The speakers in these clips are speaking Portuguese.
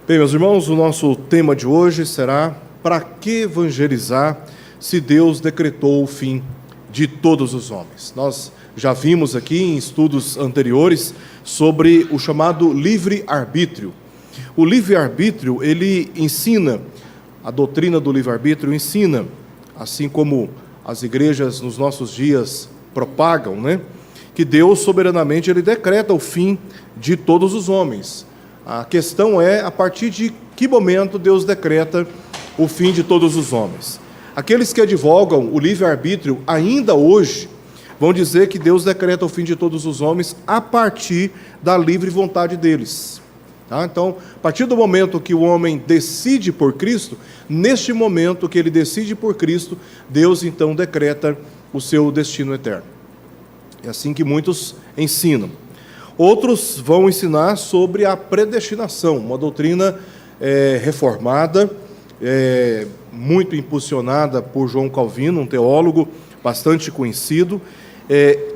Bem, meus irmãos, o nosso tema de hoje será: para que evangelizar se Deus decretou o fim de todos os homens? Nós já vimos aqui em estudos anteriores sobre o chamado livre-arbítrio. O livre-arbítrio, ele ensina, a doutrina do livre-arbítrio ensina, assim como as igrejas nos nossos dias propagam, que Deus soberanamente ele decreta o fim de todos os homens. A questão é a partir de que momento Deus decreta o fim de todos os homens. Aqueles que advogam o livre-arbítrio ainda hoje vão dizer que Deus decreta o fim de todos os homens a partir da livre vontade deles. Tá? Então, a partir do momento que o homem decide por Cristo, neste momento que ele decide por Cristo, Deus então decreta o seu destino eterno. É assim que muitos ensinam. Outros vão ensinar sobre a predestinação, uma doutrina reformada, muito impulsionada por João Calvino, um teólogo bastante conhecido.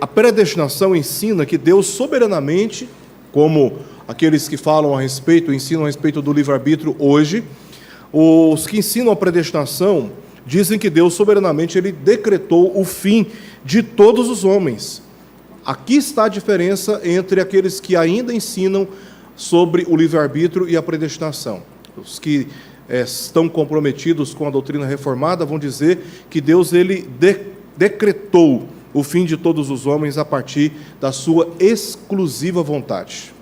A predestinação ensina que Deus soberanamente, como aqueles que falam a respeito, ensinam a respeito do livre-arbítrio hoje, os que ensinam a predestinação dizem que Deus soberanamente ele decretou o fim de todos os homens. Aqui está a diferença entre aqueles que ainda ensinam sobre o livre-arbítrio e a predestinação. Os que estão comprometidos com a doutrina reformada vão dizer que Deus ele decretou o fim de todos os homens a partir da sua exclusiva vontade.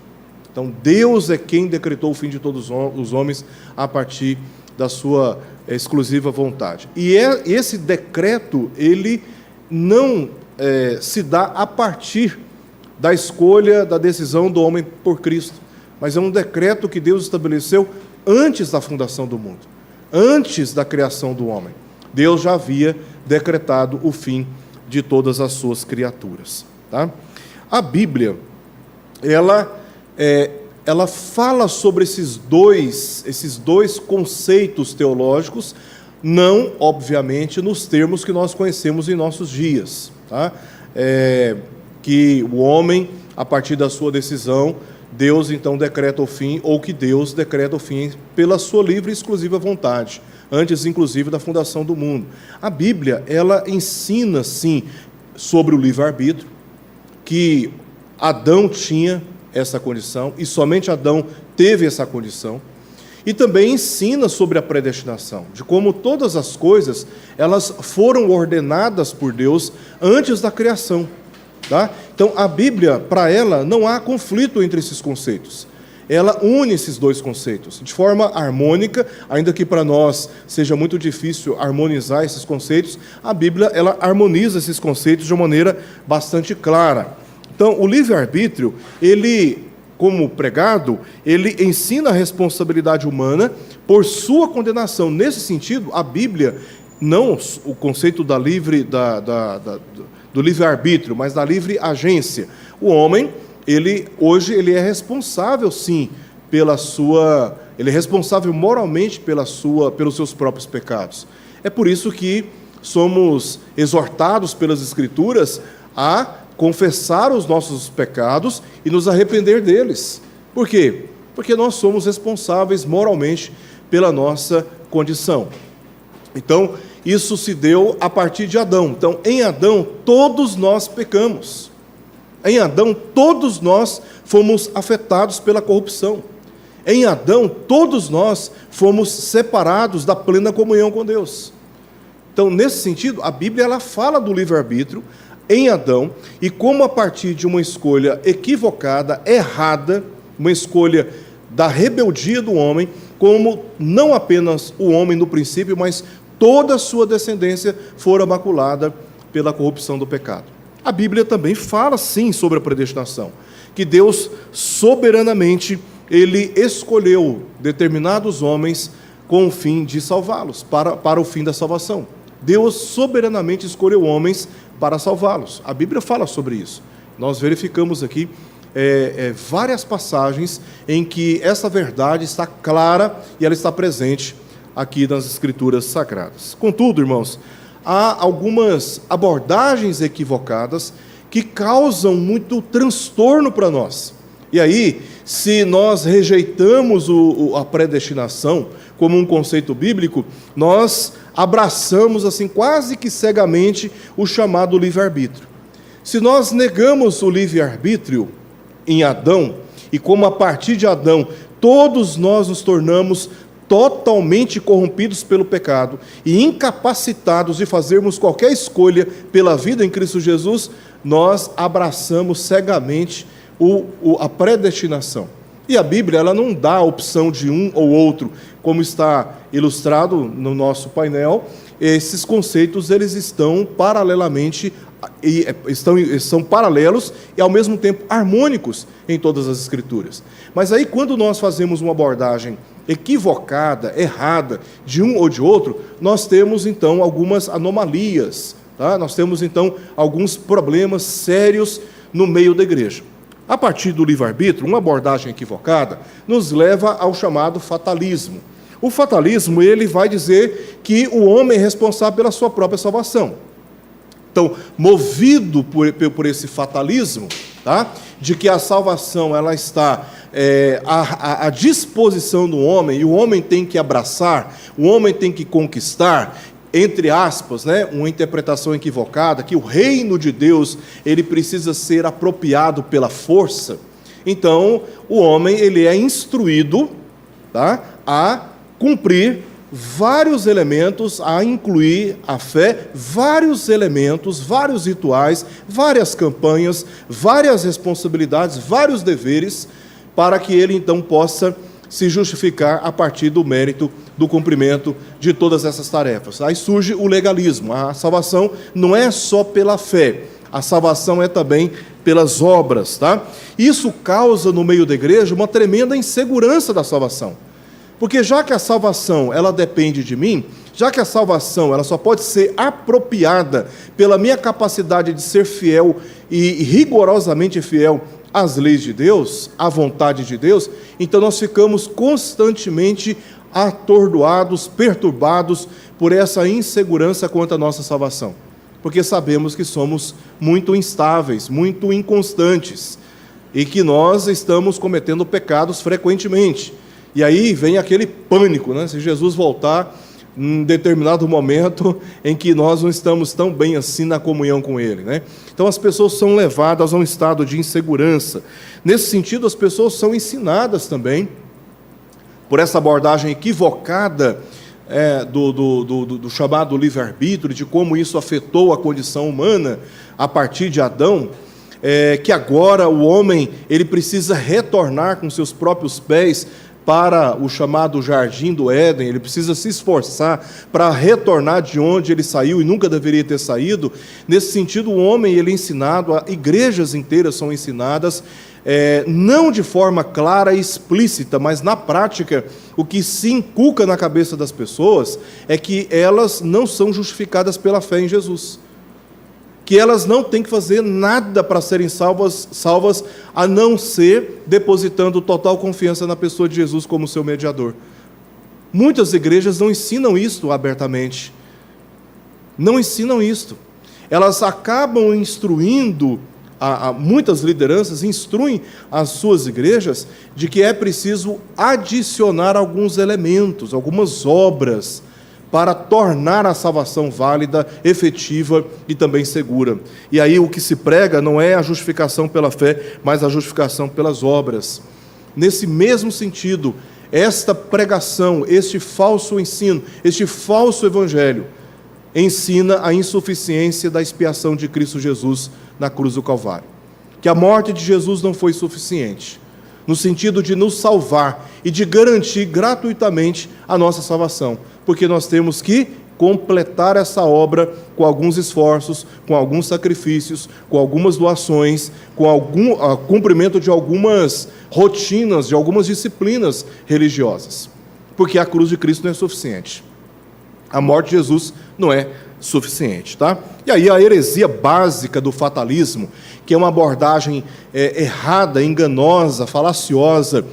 Então, Deus é quem decretou o fim de todos os homens a partir da sua exclusiva vontade. E esse decreto, ele não se dá a partir da escolha, da decisão do homem por Cristo, mas é um decreto que Deus estabeleceu antes da fundação do mundo, antes da criação do homem. Deus já havia decretado o fim de todas as suas criaturas. Tá? A Bíblia, ela fala sobre esses dois conceitos teológicos, não, obviamente, nos termos que nós conhecemos em nossos dias. Tá? Que o homem, a partir da sua decisão, Deus então decreta o fim, ou que Deus decreta o fim pela sua livre e exclusiva vontade, antes inclusive da fundação do mundo. A Bíblia, ela ensina sim sobre o livre-arbítrio, que Adão tinha essa condição, e somente Adão teve essa condição. E também ensina sobre a predestinação, de como todas as coisas, elas foram ordenadas por Deus antes da criação. Tá? Então, a Bíblia, para ela, não há conflito entre esses conceitos. Ela une esses dois conceitos de forma harmônica, ainda que para nós seja muito difícil harmonizar esses conceitos, a Bíblia, ela harmoniza esses conceitos de uma maneira bastante clara. Então, o livre-arbítrio, ele, como pregado, ele ensina a responsabilidade humana por sua condenação. Nesse sentido, a Bíblia, não o conceito do livre-arbítrio, mas da livre agência. O homem, hoje, ele é responsável, sim, ele é responsável moralmente pelos seus próprios pecados. É por isso que somos exortados pelas Escrituras a confessar os nossos pecados e nos arrepender deles. Por quê? Porque nós somos responsáveis moralmente pela nossa condição. Então, isso se deu a partir de Adão. Então, em Adão, todos nós pecamos. Em Adão, todos nós fomos afetados pela corrupção. Em Adão, todos nós fomos separados da plena comunhão com Deus. Então, nesse sentido, a Bíblia ela fala do livre-arbítrio em Adão, e como a partir de uma escolha equivocada, errada, uma escolha da rebeldia do homem, como não apenas o homem no princípio, mas toda a sua descendência fora maculada pela corrupção do pecado. A Bíblia também fala, sim, sobre a predestinação, que Deus, soberanamente, ele escolheu determinados homens com o fim de salvá-los, para o fim da salvação. Deus, soberanamente, escolheu homens para salvá-los. A Bíblia fala sobre isso. Nós verificamos aqui várias passagens em que essa verdade está clara e ela está presente aqui nas Escrituras Sagradas. Contudo, irmãos, há algumas abordagens equivocadas que causam muito transtorno para nós. E aí, se nós rejeitamos a predestinação como um conceito bíblico, nós abraçamos assim quase que cegamente o chamado livre-arbítrio. Se nós negamos o livre-arbítrio em Adão, e como a partir de Adão todos nós nos tornamos totalmente corrompidos pelo pecado e incapacitados de fazermos qualquer escolha pela vida em Cristo Jesus, nós abraçamos cegamente a predestinação. E a Bíblia, ela não dá a opção de um ou outro, como está ilustrado no nosso painel. Esses conceitos, eles estão paralelamente, são paralelos e ao mesmo tempo harmônicos em todas as Escrituras. Mas aí, quando nós fazemos uma abordagem equivocada, errada, de um ou de outro, nós temos então algumas anomalias, tá? Nós temos então alguns problemas sérios no meio da igreja. A partir do livre-arbítrio, uma abordagem equivocada nos leva ao chamado fatalismo. O fatalismo, ele vai dizer que o homem é responsável pela sua própria salvação. Então, movido por esse fatalismo, tá? De que a salvação ela está à disposição do homem, e o homem tem que abraçar, o homem tem que conquistar, entre aspas, né, uma interpretação equivocada, que o reino de Deus ele precisa ser apropriado pela força. Então, o homem ele é instruído, tá, a cumprir vários elementos, a incluir a fé, vários elementos, vários rituais, várias campanhas, várias responsabilidades, vários deveres, para que ele então possa se justificar a partir do mérito do cumprimento de todas essas tarefas. Aí surge o legalismo. A salvação não é só pela fé, a salvação é também pelas obras, tá? Isso causa no meio da igreja uma tremenda insegurança da salvação. Porque já que a salvação ela depende de mim, já que a salvação ela só pode ser apropriada pela minha capacidade de ser fiel e rigorosamente fiel às leis de Deus, à vontade de Deus, então nós ficamos constantemente atordoados, perturbados por essa insegurança quanto à nossa salvação. Porque sabemos que somos muito instáveis, muito inconstantes, e que nós estamos cometendo pecados frequentemente. E aí vem aquele pânico, né? Se Jesus voltar em determinado momento em que nós não estamos tão bem assim na comunhão com Ele, né? Então as pessoas são levadas a um estado de insegurança. Nesse sentido, as pessoas são ensinadas também, por essa abordagem equivocada do chamado livre-arbítrio, de como isso afetou a condição humana a partir de Adão, que agora o homem ele precisa retornar com seus próprios pés para o chamado Jardim do Éden, ele precisa se esforçar para retornar de onde ele saiu e nunca deveria ter saído. Nesse sentido, o homem ele é ensinado, igrejas inteiras são ensinadas, não de forma clara e explícita, mas na prática, o que se inculca na cabeça das pessoas é que elas não são justificadas pela fé em Jesus, que elas não têm que fazer nada para serem salvas, a não ser depositando total confiança na pessoa de Jesus como seu mediador. Muitas igrejas não ensinam isto abertamente. Não ensinam isto. Elas acabam instruindo, muitas lideranças instruem as suas igrejas de que é preciso adicionar alguns elementos, algumas obras, para tornar a salvação válida, efetiva e também segura. E aí o que se prega não é a justificação pela fé, mas a justificação pelas obras. Nesse mesmo sentido, esta pregação, este falso ensino, este falso evangelho, ensina a insuficiência da expiação de Cristo Jesus na cruz do Calvário. Que a morte de Jesus não foi suficiente, no sentido de nos salvar e de garantir gratuitamente a nossa salvação, porque nós temos que completar essa obra com alguns esforços, com alguns sacrifícios, com algumas doações, com algum cumprimento de algumas rotinas, de algumas disciplinas religiosas, porque a cruz de Cristo não é suficiente. A morte de Jesus não é suficiente, tá? E aí a heresia básica do fatalismo, que é uma abordagem errada, enganosa, falaciosa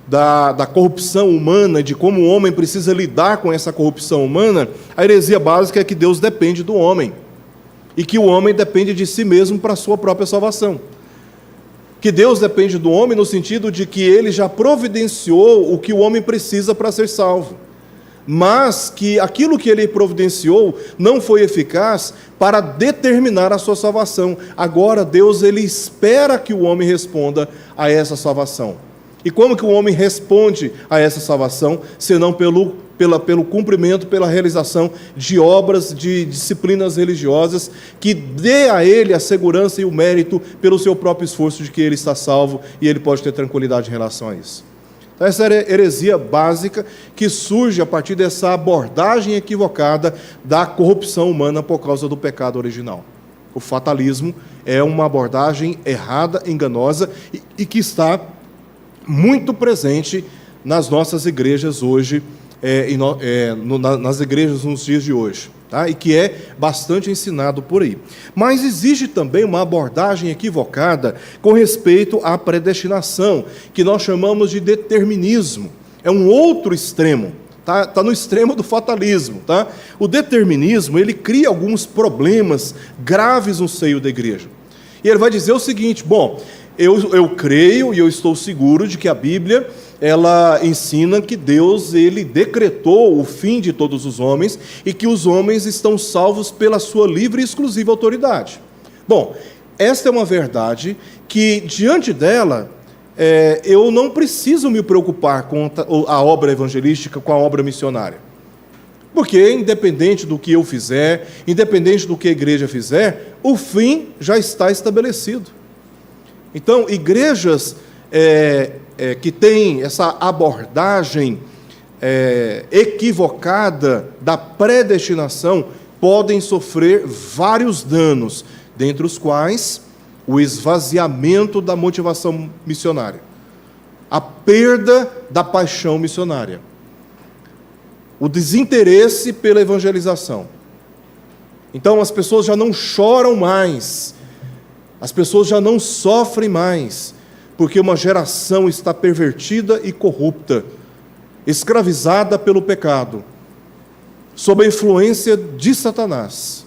da corrupção humana, de como o homem precisa lidar com essa corrupção humana, a heresia básica é que Deus depende do homem e que o homem depende de si mesmo para a sua própria salvação. que Deus depende do homem no sentido de que ele já providenciou o que o homem precisa para ser salvo, mas que aquilo que ele providenciou não foi eficaz para determinar a sua salvação. Agora Deus ele espera que o homem responda a essa salvação. E como que o homem responde a essa salvação, senão pelo cumprimento, pela realização de obras, de disciplinas religiosas, que dê a ele a segurança e o mérito pelo seu próprio esforço de que ele está salvo e ele pode ter tranquilidade em relação a isso. Então, essa é a heresia básica que surge a partir dessa abordagem equivocada da corrupção humana por causa do pecado original. O fatalismo é uma abordagem errada, enganosa e que está muito presente nas nossas igrejas hoje, nas igrejas nos dias de hoje, tá? E que é bastante ensinado por aí. Mas existe também uma abordagem equivocada com respeito à predestinação, que nós chamamos de determinismo. É um outro extremo, tá no extremo do fatalismo, tá? O determinismo, ele cria alguns problemas graves no seio da igreja. E ele vai dizer o seguinte: bom, eu creio e eu estou seguro de que a Bíblia ela ensina que Deus ele decretou o fim de todos os homens e que os homens estão salvos pela sua livre e exclusiva autoridade. Bom, esta é uma verdade que, diante dela, eu não preciso me preocupar com a obra evangelística, com a obra missionária. Porque, independente do que eu fizer, independente do que a igreja fizer, o fim já está estabelecido. Então, igrejas que têm essa abordagem equivocada da predestinação podem sofrer vários danos, dentre os quais o esvaziamento da motivação missionária, a perda da paixão missionária, o desinteresse pela evangelização. Então, as pessoas já não choram mais, as pessoas já não sofrem mais, porque uma geração está pervertida e corrupta, escravizada pelo pecado, sob a influência de Satanás.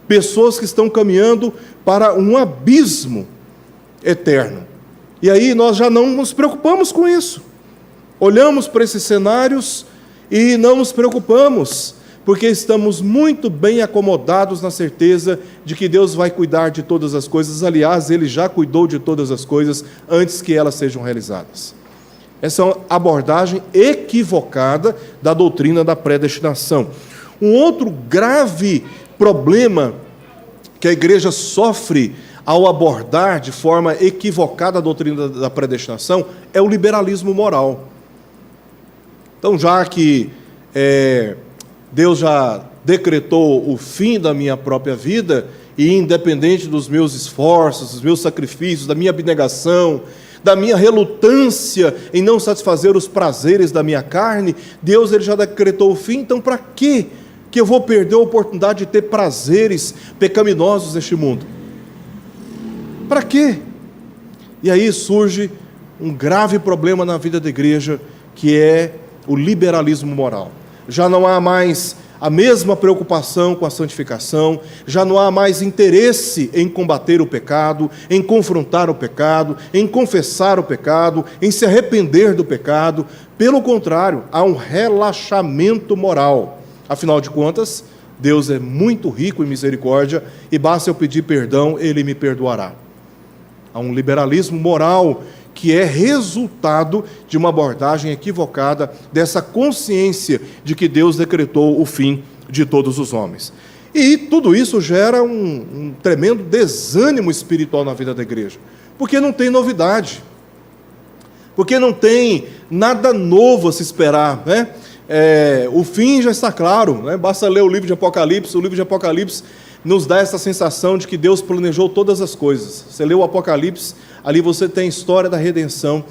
Pessoas que estão caminhando para um abismo eterno. E aí nós já não nos preocupamos com isso. Olhamos para esses cenários e não nos preocupamos, porque estamos muito bem acomodados na certeza de que Deus vai cuidar de todas as coisas. Aliás, Ele já cuidou de todas as coisas antes que elas sejam realizadas. Essa é uma abordagem equivocada da doutrina da predestinação. Um outro grave problema que a igreja sofre ao abordar de forma equivocada a doutrina da predestinação é o liberalismo moral. Então, já que Deus já decretou o fim da minha própria vida, e independente dos meus esforços, dos meus sacrifícios, da minha abnegação, da minha relutância em não satisfazer os prazeres da minha carne, Deus ele já decretou o fim. Então para que eu vou perder a oportunidade de ter prazeres pecaminosos neste mundo? Para quê? E aí surge um grave problema na vida da igreja, que é o liberalismo moral. Já não há mais a mesma preocupação com a santificação, já não há mais interesse em combater o pecado, em confrontar o pecado, em confessar o pecado, em se arrepender do pecado. Pelo contrário, há um relaxamento moral. Afinal de contas, Deus é muito rico em misericórdia e basta eu pedir perdão, Ele me perdoará. Há um liberalismo moral que é resultado de uma abordagem equivocada dessa consciência de que Deus decretou o fim de todos os homens. E tudo isso gera um tremendo desânimo espiritual na vida da igreja, porque não tem novidade, porque não tem nada novo a se esperar, né? O fim já está claro, né? Basta ler o livro de Apocalipse. O livro de Apocalipse nos dá essa sensação de que Deus planejou todas as coisas. Você lê o Apocalipse, ali você tem a história da redenção,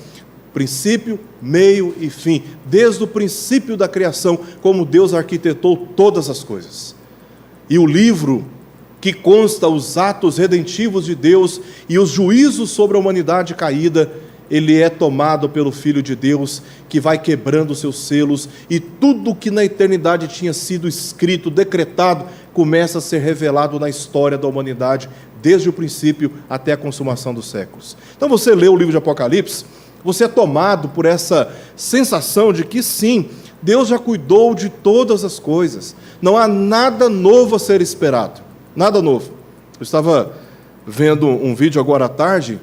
princípio, meio e fim, desde o princípio da criação, como Deus arquitetou todas as coisas. E o livro que consta os atos redentivos de Deus e os juízos sobre a humanidade caída, ele é tomado pelo Filho de Deus, que vai quebrando os seus selos, e tudo que na eternidade tinha sido escrito, decretado, começa a ser revelado na história da humanidade, desde o princípio até a consumação dos séculos. Então você lê o livro de Apocalipse, você é tomado por essa sensação de que sim, Deus já cuidou de todas as coisas, não há nada novo a ser esperado, nada novo. Eu estava vendo um vídeo agora à tarde,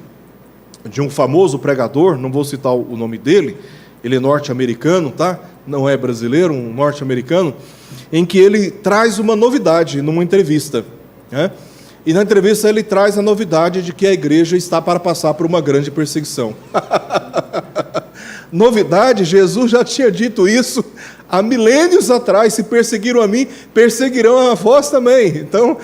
de um famoso pregador, não vou citar o nome dele, ele é norte-americano, tá? Não é brasileiro, um norte-americano, em que ele traz uma novidade numa entrevista, né? E na entrevista ele traz a novidade de que a igreja está para passar por uma grande perseguição. Novidade, Jesus já tinha dito isso há milênios atrás: se perseguiram a mim, perseguirão a vós também. Então,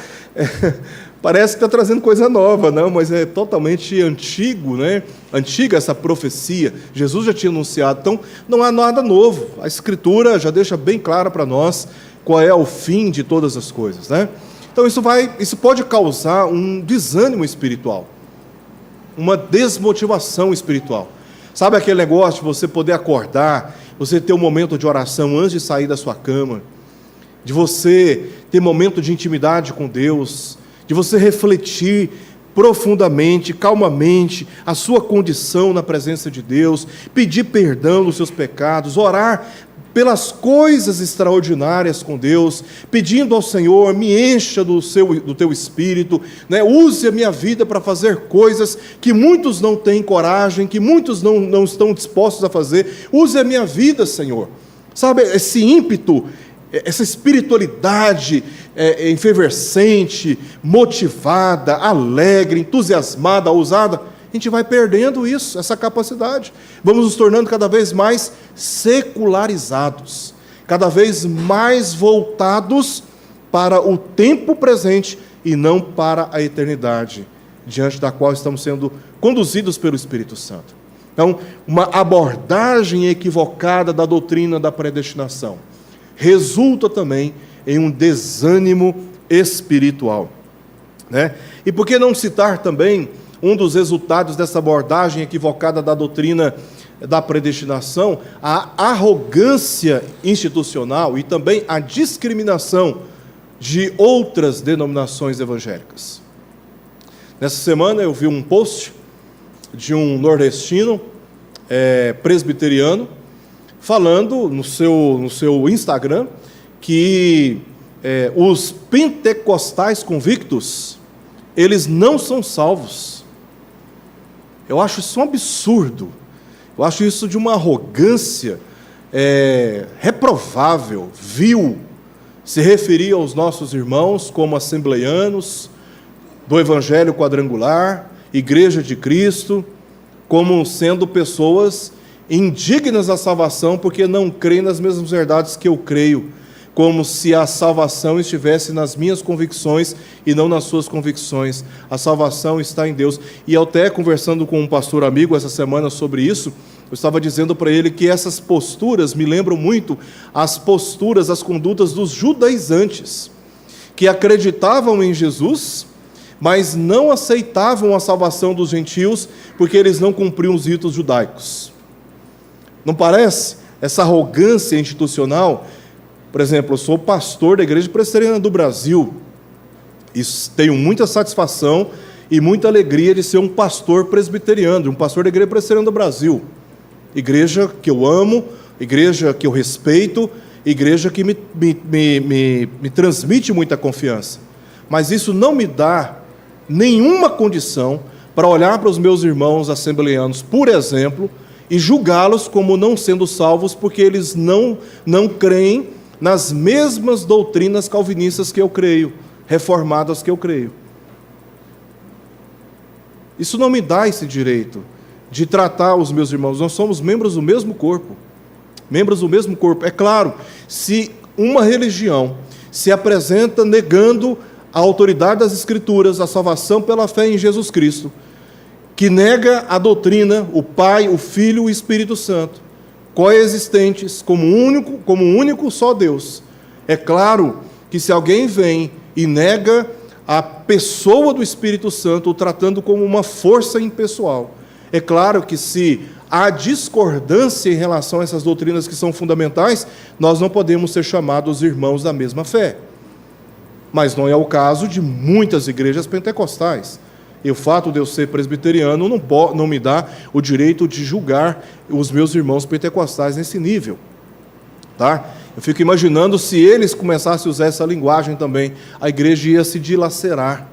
parece que está trazendo coisa nova, não, mas é totalmente antigo, né? Antiga essa profecia, Jesus já tinha anunciado, então não há nada novo. A Escritura já deixa bem claro para nós qual é o fim de todas as coisas, né? Então isso pode causar um desânimo espiritual, uma desmotivação espiritual. Sabe aquele negócio de você poder acordar, você ter um momento de oração antes de sair da sua cama, de você ter momento de intimidade com Deus, de você refletir profundamente, calmamente, a sua condição na presença de Deus, pedir perdão dos seus pecados, orar pelas coisas extraordinárias com Deus, pedindo ao Senhor: me encha do teu Espírito, né? Use a minha vida para fazer coisas que muitos não têm coragem, que muitos não estão dispostos a fazer. Use a minha vida, Senhor. Sabe, esse ímpeto, essa espiritualidade efervescente, motivada, alegre, entusiasmada, ousada, a gente vai perdendo isso, essa capacidade. Vamos nos tornando cada vez mais secularizados, cada vez mais voltados para o tempo presente e não para a eternidade, diante da qual estamos sendo conduzidos pelo Espírito Santo. Então, uma abordagem equivocada da doutrina da predestinação resulta também em um desânimo espiritual, né? E por que não citar também um dos resultados dessa abordagem equivocada da doutrina da predestinação, a arrogância institucional e também a discriminação de outras denominações evangélicas. Nessa semana eu vi um post de um nordestino presbiteriano falando no seu Instagram que os pentecostais convictos, eles não são salvos. Eu acho isso um absurdo. Eu acho isso de uma arrogância reprovável, vil, se referir aos nossos irmãos como assembleianos do Evangelho Quadrangular, Igreja de Cristo, como sendo pessoas indignas da salvação porque não creem nas mesmas verdades que eu creio, como se a salvação estivesse nas minhas convicções e não nas suas convicções. A salvação está em Deus. E eu até conversando com um pastor amigo essa semana sobre isso, eu estava dizendo para ele que essas posturas me lembram muito as posturas, as condutas dos judaizantes, que acreditavam em Jesus, mas não aceitavam a salvação dos gentios porque eles não cumpriam os ritos judaicos. Não parece? Essa arrogância institucional. Por exemplo, eu sou pastor da Igreja Presbiteriana do Brasil e tenho muita satisfação e muita alegria de ser um pastor presbiteriano, um pastor da Igreja Presbiteriana do Brasil. Igreja que eu amo, igreja que eu respeito, igreja que me transmite muita confiança. Mas isso não me dá nenhuma condição para olhar para os meus irmãos assembleanos, por exemplo, e julgá-los como não sendo salvos porque eles não creem nas mesmas doutrinas calvinistas que eu creio, reformadas que eu creio. Isso não me dá esse direito de tratar os meus irmãos. Nós somos membros do mesmo corpo. Membros do mesmo corpo. É claro, se uma religião se apresenta negando a autoridade das Escrituras, a salvação pela fé em Jesus Cristo, que nega a doutrina, o Pai, o Filho e o Espírito Santo, coexistentes como um único só Deus. É claro que se alguém vem e nega a pessoa do Espírito Santo, o tratando como uma força impessoal, é claro que se há discordância em relação a essas doutrinas que são fundamentais, nós não podemos ser chamados irmãos da mesma fé. mas não é o caso de muitas igrejas pentecostais. E o fato de eu ser presbiteriano não me dá o direito de julgar os meus irmãos pentecostais nesse nível. Tá? Eu fico imaginando se eles começassem a usar essa linguagem também, a igreja ia se dilacerar,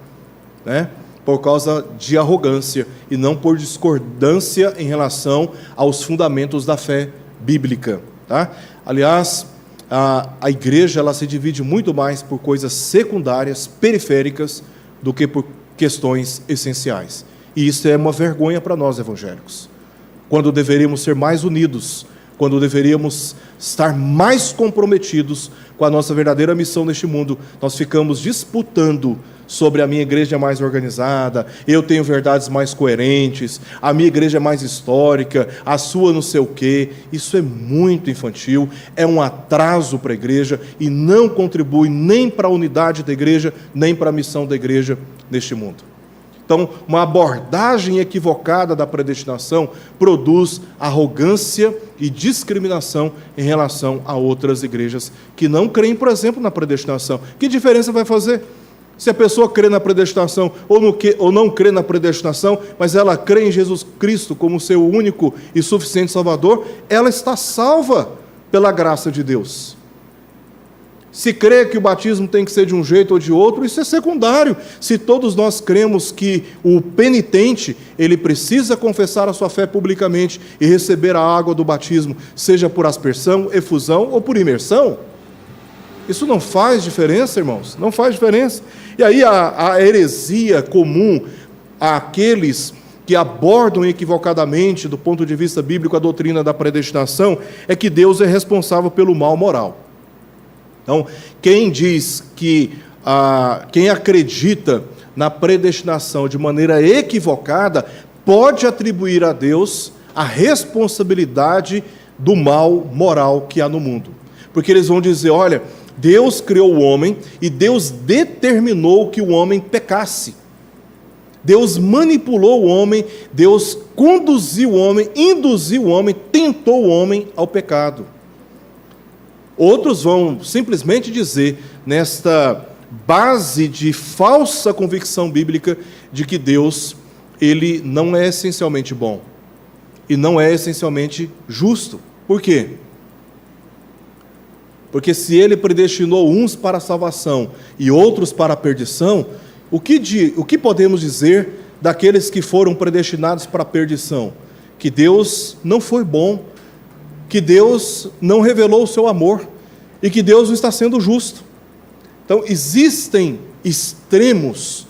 né? Por causa de arrogância e não por discordância em relação aos fundamentos da fé bíblica. Tá? Aliás, a igreja ela se divide muito mais por coisas secundárias, periféricas, do que por questões essenciais. E isso é uma vergonha para nós evangélicos. Quando deveríamos ser mais unidos, quando deveríamos estar mais comprometidos com a nossa verdadeira missão neste mundo, nós ficamos disputando sobre a minha igreja é mais organizada, eu tenho verdades mais coerentes, a minha igreja é mais histórica, a sua não sei o quê. Isso é muito infantil, é um atraso para a igreja e não contribui nem para a unidade da igreja, nem para a missão da igreja neste mundo. Então, uma abordagem equivocada da predestinação produz arrogância e discriminação em relação a outras igrejas que não creem, por exemplo, na predestinação. Que diferença vai fazer? Se a pessoa crê na predestinação ou não crê na predestinação, mas ela crê em Jesus Cristo como seu único e suficiente Salvador, ela está salva pela graça de Deus. Se crê que o batismo tem que ser de um jeito ou de outro, isso é secundário. Se todos nós cremos que o penitente, ele precisa confessar a sua fé publicamente e receber a água do batismo, seja por aspersão, efusão ou por imersão, isso não faz diferença, irmãos, não faz diferença. E aí a heresia comum àqueles que abordam equivocadamente, do ponto de vista bíblico, a doutrina da predestinação, é que Deus é responsável pelo mal moral. Então, quem diz que, quem acredita na predestinação de maneira equivocada, pode atribuir a Deus a responsabilidade do mal moral que há no mundo. Porque eles vão dizer, olha, Deus criou o homem e Deus determinou que o homem pecasse. Deus manipulou o homem, Deus conduziu o homem, induziu o homem, tentou o homem ao pecado. Outros vão simplesmente dizer, nesta base de falsa convicção bíblica, de que Deus, ele não é essencialmente bom e não é essencialmente justo. Por quê? Porque se ele predestinou uns para a salvação e outros para a perdição, o que podemos dizer daqueles que foram predestinados para a perdição? Que Deus não foi bom, que Deus não revelou o seu amor e que Deus não está sendo justo. Então, existem extremos,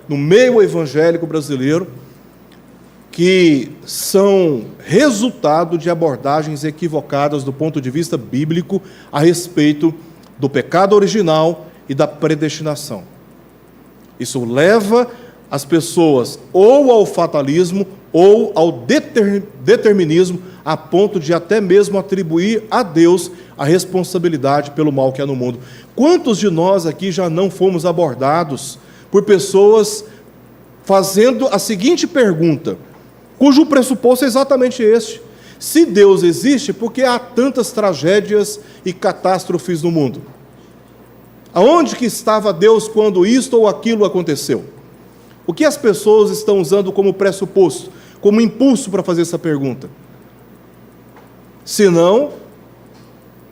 no meio evangélico brasileiro que são resultado de abordagens equivocadas do ponto de vista bíblico a respeito do pecado original e da predestinação. Isso leva as pessoas ou ao fatalismo ou ao determinismo, a ponto de até mesmo atribuir a Deus a responsabilidade pelo mal que há no mundo. Quantos de nós aqui já não fomos abordados por pessoas fazendo a seguinte pergunta, cujo pressuposto é exatamente este: se Deus existe, por que há tantas tragédias e catástrofes no mundo? Aonde que estava Deus quando isto ou aquilo aconteceu? O que as pessoas estão usando como pressuposto, como impulso para fazer essa pergunta? Senão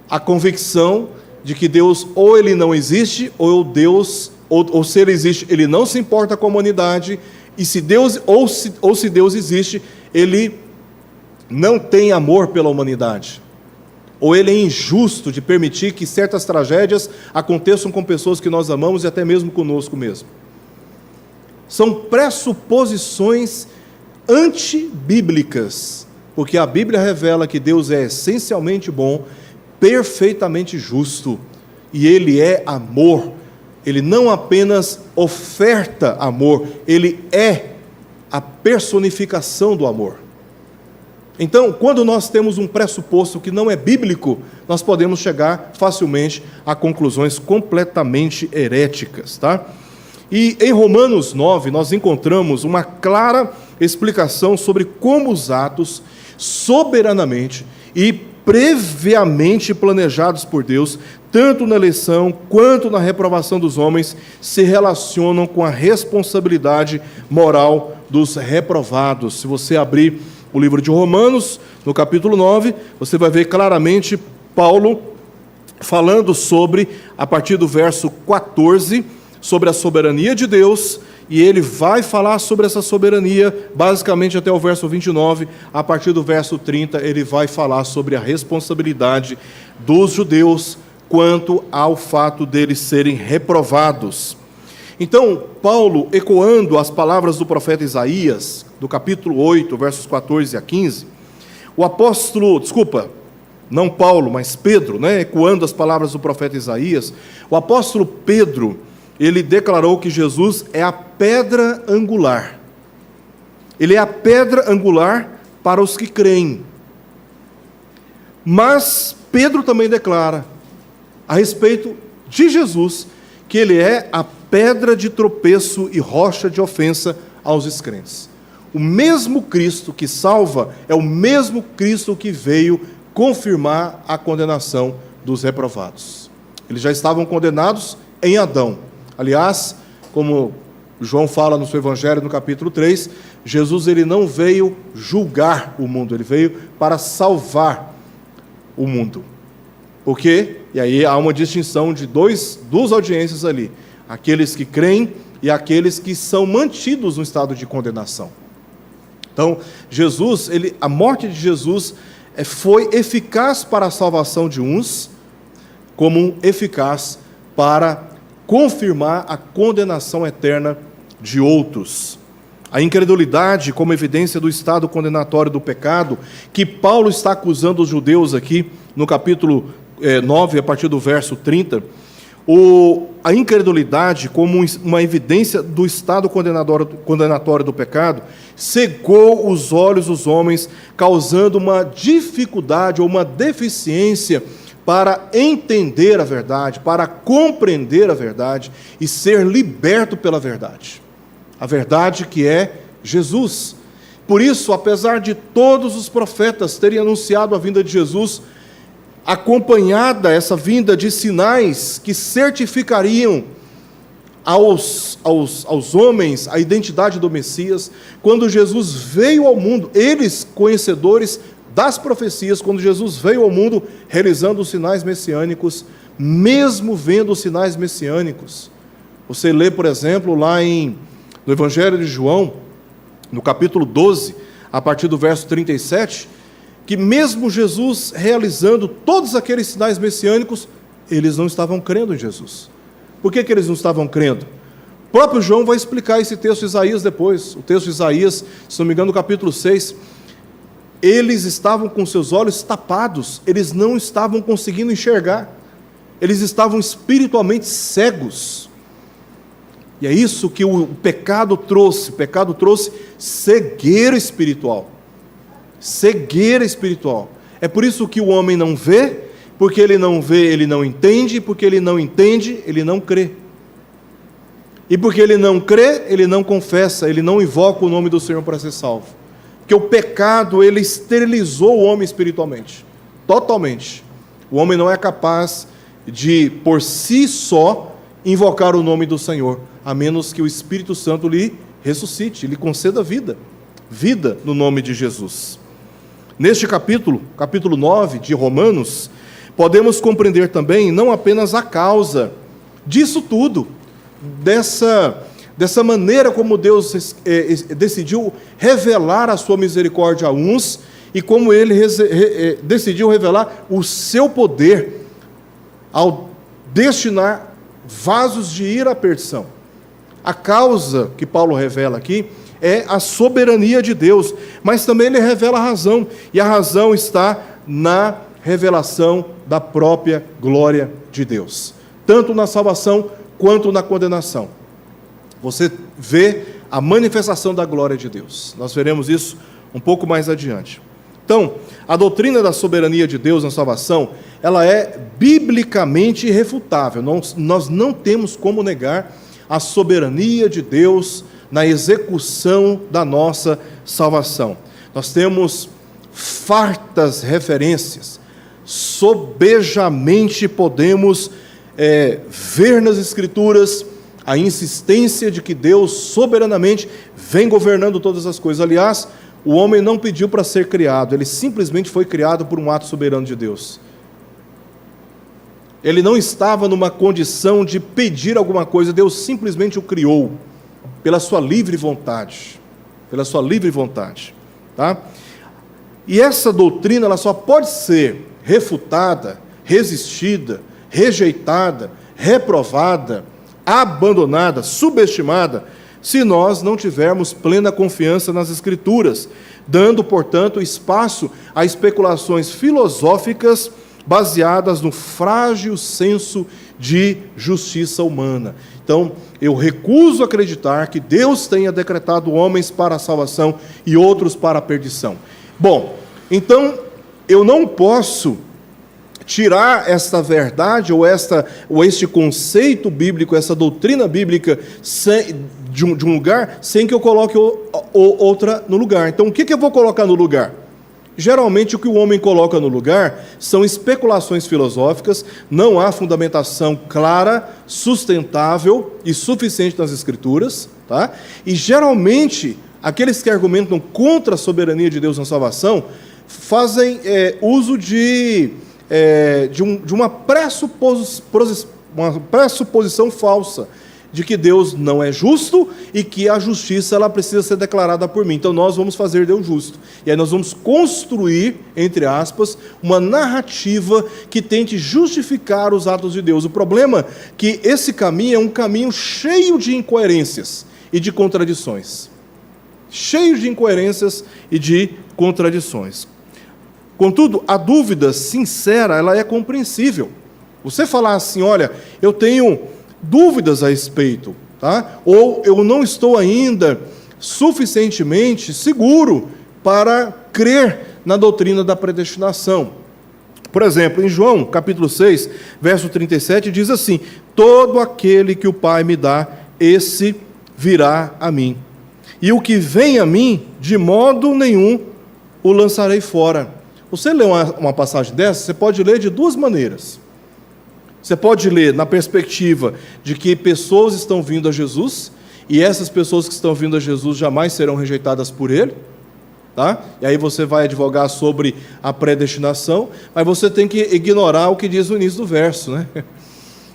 a convicção de que Deus ou ele não existe, ou se ele existe, ele não se importa com a humanidade, e se Deus se Deus existe, ele não tem amor pela humanidade, ou ele é injusto de permitir que certas tragédias aconteçam com pessoas que nós amamos e até mesmo conosco mesmo. São pressuposições antibíblicas, porque a Bíblia revela que Deus é essencialmente bom, perfeitamente justo, e ele é amor. Ele não apenas oferta amor, ele é a personificação do amor. Então, quando nós temos um pressuposto que não é bíblico, nós podemos chegar facilmente a conclusões completamente heréticas, tá? E em Romanos 9, nós encontramos uma clara explicação sobre como os atos soberanamente e previamente planejados por Deus, tanto na eleição quanto na reprovação dos homens, se relacionam com a responsabilidade moral dos reprovados. Se você abrir o livro de Romanos, no capítulo 9, você vai ver claramente Paulo falando sobre, a partir do verso 14, sobre a soberania de Deus, e ele vai falar sobre essa soberania, basicamente até o verso 29, a partir do verso 30, ele vai falar sobre a responsabilidade dos judeus quanto ao fato deles serem reprovados. Então, Paulo, ecoando as palavras do profeta Isaías, do capítulo 8, versos 14 a 15, o apóstolo, não Paulo, mas Pedro, ecoando as palavras do profeta Isaías, o apóstolo Pedro, ele declarou que Jesus é a pedra angular. Ele é a pedra angular para os que creem. Mas Pedro também declara, a respeito de Jesus, que ele é a pedra de tropeço e rocha de ofensa aos descrentes. O mesmo Cristo que salva é o mesmo Cristo que veio confirmar a condenação dos reprovados. Eles já estavam condenados em Adão. Aliás, como João fala no seu Evangelho, no capítulo 3, Jesus ele não veio julgar o mundo, ele veio para salvar o mundo. Por quê? E aí há uma distinção de duas audiências ali, aqueles que creem e aqueles que são mantidos no estado de condenação. Então, a morte de Jesus foi eficaz para a salvação de uns, como eficaz para confirmar a condenação eterna de outros. A incredulidade, como evidência do estado condenatório do pecado, que Paulo está acusando os judeus aqui, no capítulo 9, a partir do verso 30, a incredulidade, como uma evidência do estado condenatório do pecado, cegou os olhos dos homens, causando uma dificuldade ou uma deficiência para entender a verdade, para compreender a verdade e ser liberto pela verdade. A verdade que é Jesus. Por isso, apesar de todos os profetas terem anunciado a vinda de Jesus, acompanhada essa vinda de sinais que certificariam aos homens a identidade do Messias, quando Jesus veio ao mundo, eles conhecedores das profecias, quando Jesus veio ao mundo realizando os sinais messiânicos, mesmo vendo os sinais messiânicos. Você lê, por exemplo, no Evangelho de João, no capítulo 12, a partir do verso 37, que mesmo Jesus realizando todos aqueles sinais messiânicos, eles não estavam crendo em Jesus. Por que eles não estavam crendo? O próprio João vai explicar esse texto de Isaías depois. O texto de Isaías, se não me engano, no capítulo 6, eles estavam com seus olhos tapados, eles não estavam conseguindo enxergar, eles estavam espiritualmente cegos. E é isso que o pecado trouxe cegueira espiritual. Cegueira espiritual. É por isso que o homem não vê, porque ele não vê, ele não entende, porque ele não entende, ele não crê. E porque ele não crê, ele não confessa, ele não invoca o nome do Senhor para ser salvo. Porque o pecado, ele esterilizou o homem espiritualmente, totalmente. O homem não é capaz de, por si só, invocar o nome do Senhor, a menos que o Espírito Santo lhe ressuscite, lhe conceda vida no nome de Jesus. Neste capítulo 9 de Romanos, podemos compreender também não apenas a causa disso tudo, dessa maneira como Deus decidiu revelar a sua misericórdia a uns e como Ele decidiu revelar o seu poder ao destinar vasos de ira à perdição. A causa que Paulo revela aqui é a soberania de Deus, mas também ele revela a razão, e a razão está na revelação da própria glória de Deus, tanto na salvação quanto na condenação. Você vê a manifestação da glória de Deus. Nós veremos isso um pouco mais adiante. Então, a doutrina da soberania de Deus na salvação, ela é biblicamente irrefutável. Nós não temos como negar a soberania de Deus na execução da nossa salvação. Nós temos fartas referências sobejamente podemos ver nas Escrituras a insistência de que Deus soberanamente vem governando todas as coisas. Aliás, o homem não pediu para ser criado, ele simplesmente foi criado por um ato soberano de Deus. Ele não estava numa condição de pedir alguma coisa, Deus simplesmente o criou, pela sua livre vontade. Pela sua livre vontade. Tá? E essa doutrina ela só pode ser refutada, resistida, rejeitada, reprovada, abandonada, subestimada, se nós não tivermos plena confiança nas Escrituras, dando, portanto, espaço a especulações filosóficas baseadas no frágil senso de justiça humana. Então, eu recuso acreditar que Deus tenha decretado homens para a salvação e outros para a perdição. Bom, então, eu não posso tirar esta verdade ou este conceito bíblico, essa doutrina bíblica de um lugar, sem que eu coloque outra no lugar. Então, o que eu vou colocar no lugar? Geralmente, o que o homem coloca no lugar são especulações filosóficas, não há fundamentação clara, sustentável e suficiente nas Escrituras, tá? E, geralmente, aqueles que argumentam contra a soberania de Deus na salvação fazem uso de uma pressuposição falsa de que Deus não é justo e que a justiça ela precisa ser declarada por mim. Então nós vamos fazer Deus justo. E aí nós vamos construir, entre aspas, uma narrativa que tente justificar os atos de Deus. O problema é que esse caminho é um caminho cheio de incoerências e de contradições. Cheio de incoerências e de contradições. Contudo, a dúvida sincera, ela é compreensível. Você falar assim, olha, eu tenho dúvidas a respeito, tá? Ou eu não estou ainda suficientemente seguro para crer na doutrina da predestinação. Por exemplo, em João, capítulo 6, verso 37, diz assim, todo aquele que o Pai me dá, esse virá a mim. E o que vem a mim, de modo nenhum o lançarei fora. Você lê uma passagem dessa, você pode ler de duas maneiras. Você pode ler na perspectiva de que pessoas estão vindo a Jesus, e essas pessoas que estão vindo a Jesus jamais serão rejeitadas por Ele, tá? E aí você vai advogar sobre a predestinação, mas você tem que ignorar o que diz no início do verso, né?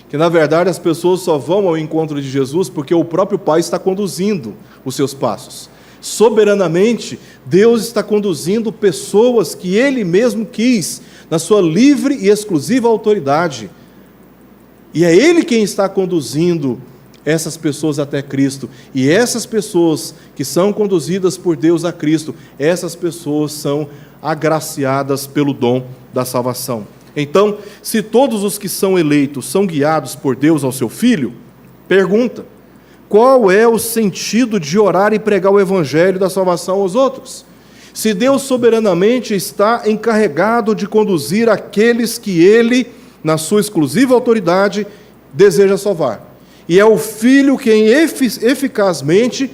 Que na verdade as pessoas só vão ao encontro de Jesus porque o próprio Pai está conduzindo os seus passos. Soberanamente, Deus está conduzindo pessoas que Ele mesmo quis, na sua livre e exclusiva autoridade. E é Ele quem está conduzindo essas pessoas até Cristo. E essas pessoas que são conduzidas por Deus a Cristo, essas pessoas são agraciadas pelo dom da salvação. Então, se todos os que são eleitos são guiados por Deus ao seu Filho, pergunta, qual é o sentido de orar e pregar o Evangelho da salvação aos outros? Se Deus soberanamente está encarregado de conduzir aqueles que Ele, na sua exclusiva autoridade, deseja salvar. E é o Filho quem eficazmente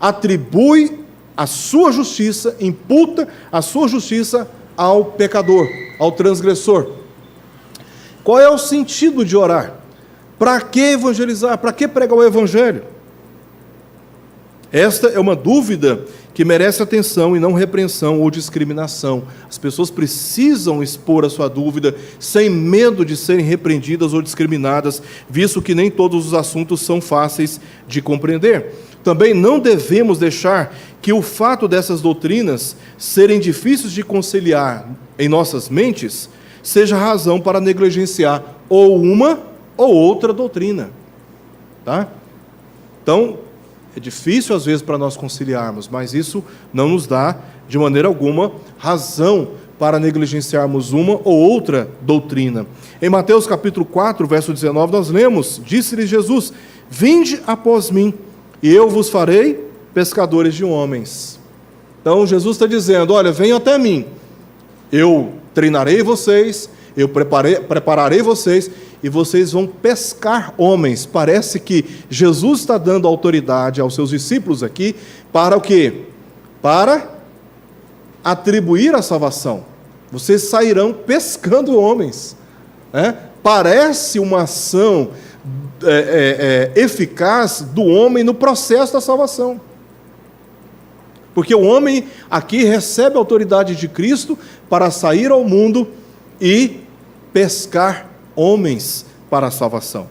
atribui a sua justiça, imputa a sua justiça ao pecador, ao transgressor. Qual é o sentido de orar? Para que evangelizar? Para que pregar o Evangelho? Esta é uma dúvida que merece atenção e não repreensão ou discriminação. As pessoas precisam expor a sua dúvida sem medo de serem repreendidas ou discriminadas, visto que nem todos os assuntos são fáceis de compreender. Também não devemos deixar que o fato dessas doutrinas serem difíceis de conciliar em nossas mentes seja razão para negligenciar ou uma ou outra doutrina. Tá? Então, é difícil às vezes para nós conciliarmos, mas isso não nos dá, de maneira alguma, razão para negligenciarmos uma ou outra doutrina. Em Mateus capítulo 4, verso 19, nós lemos, disse-lhe Jesus, vinde após mim, e eu vos farei pescadores de homens. Então Jesus está dizendo, olha, venham até mim, eu treinarei vocês, eu prepararei vocês, e vocês vão pescar homens. Parece que Jesus está dando autoridade aos seus discípulos aqui, para o quê? Para atribuir a salvação. vocês sairão pescando homens. Parece uma ação eficaz do homem no processo da salvação. Porque o homem aqui recebe a autoridade de Cristo para sair ao mundo e pescar homens para a salvação.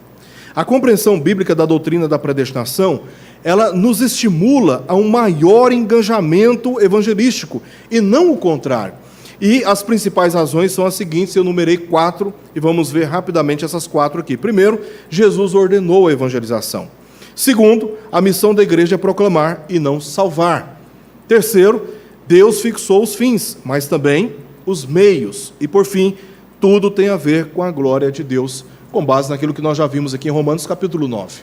A compreensão bíblica da doutrina da predestinação, ela nos estimula a um maior engajamento evangelístico, e não o contrário. E as principais razões são as seguintes, eu numerei 4, e vamos ver rapidamente essas 4 aqui. Primeiro, Jesus ordenou a evangelização. Segundo, a missão da igreja é proclamar e não salvar. Terceiro, Deus fixou os fins, mas também os meios. E por fim, tudo tem a ver com a glória de Deus, com base naquilo que nós já vimos aqui em Romanos capítulo 9.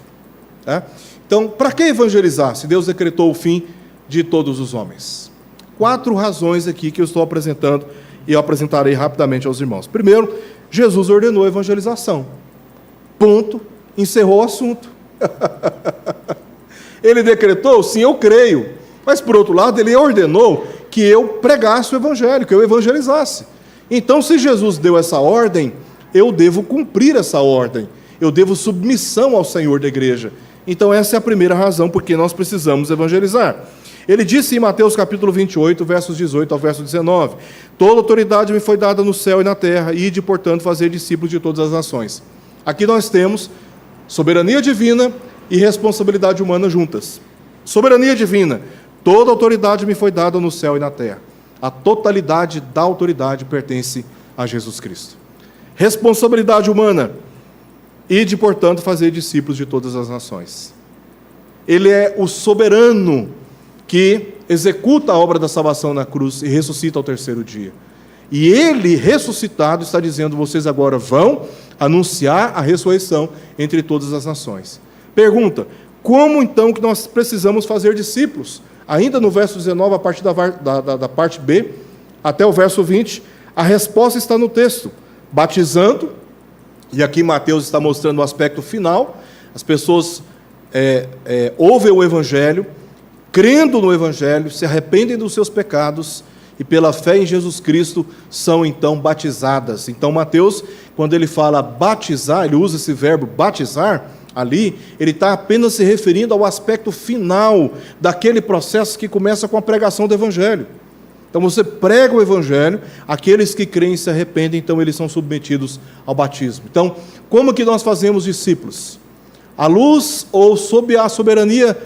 Então, para que evangelizar, se Deus decretou o fim de todos os homens? 4 razões aqui que eu estou apresentando, e eu apresentarei rapidamente aos irmãos. Primeiro, Jesus ordenou a evangelização. Ponto, encerrou o assunto. Ele decretou? Sim, eu creio. Mas, por outro lado, ele ordenou que eu pregasse o evangelho, que eu evangelizasse. Então, se Jesus deu essa ordem, eu devo cumprir essa ordem. Eu devo submissão ao Senhor da igreja. Então, essa é a primeira razão porque nós precisamos evangelizar. Ele disse em Mateus capítulo 28, versos 18 ao verso 19, toda autoridade me foi dada no céu e na terra, e ide, portanto, fazer discípulos de todas as nações. Aqui nós temos soberania divina e responsabilidade humana juntas. Soberania divina, toda autoridade me foi dada no céu e na terra. A totalidade da autoridade pertence a Jesus Cristo. Responsabilidade humana, ide, portanto, fazer discípulos de todas as nações. Ele é o soberano que executa a obra da salvação na cruz e ressuscita ao terceiro dia. E ele, ressuscitado, está dizendo, vocês agora vão anunciar a ressurreição entre todas as nações. Pergunta, como então que nós precisamos fazer discípulos? Ainda no verso 19, a partir da parte B, até o verso 20, a resposta está no texto. Batizando, e aqui Mateus está mostrando o aspecto final, as pessoas ouvem o Evangelho, crendo no Evangelho, se arrependem dos seus pecados, e pela fé em Jesus Cristo, são então batizadas. Então Mateus, quando ele fala batizar, ele usa esse verbo batizar, ali, ele está apenas se referindo ao aspecto final daquele processo que começa com a pregação do Evangelho. Então você prega o Evangelho, aqueles que creem e se arrependem, então eles são submetidos ao batismo. Então, como que nós fazemos discípulos? À luz ou sob a soberana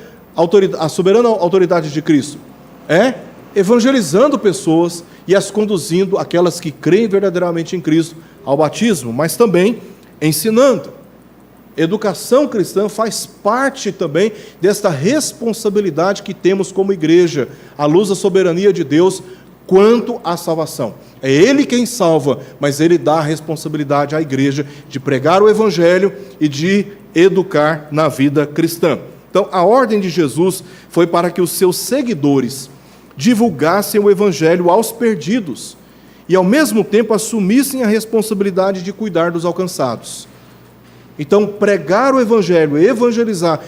autoridade de Cristo? Evangelizando pessoas e as conduzindo, aquelas que creem verdadeiramente em Cristo, ao batismo, mas também ensinando. Educação cristã faz parte também desta responsabilidade que temos como igreja, à luz da soberania de Deus, quanto à salvação. É Ele quem salva, mas Ele dá a responsabilidade à igreja de pregar o Evangelho e de educar na vida cristã. Então, a ordem de Jesus foi para que os seus seguidores divulgassem o Evangelho aos perdidos e, ao mesmo tempo, assumissem a responsabilidade de cuidar dos alcançados. Então, pregar o Evangelho, evangelizar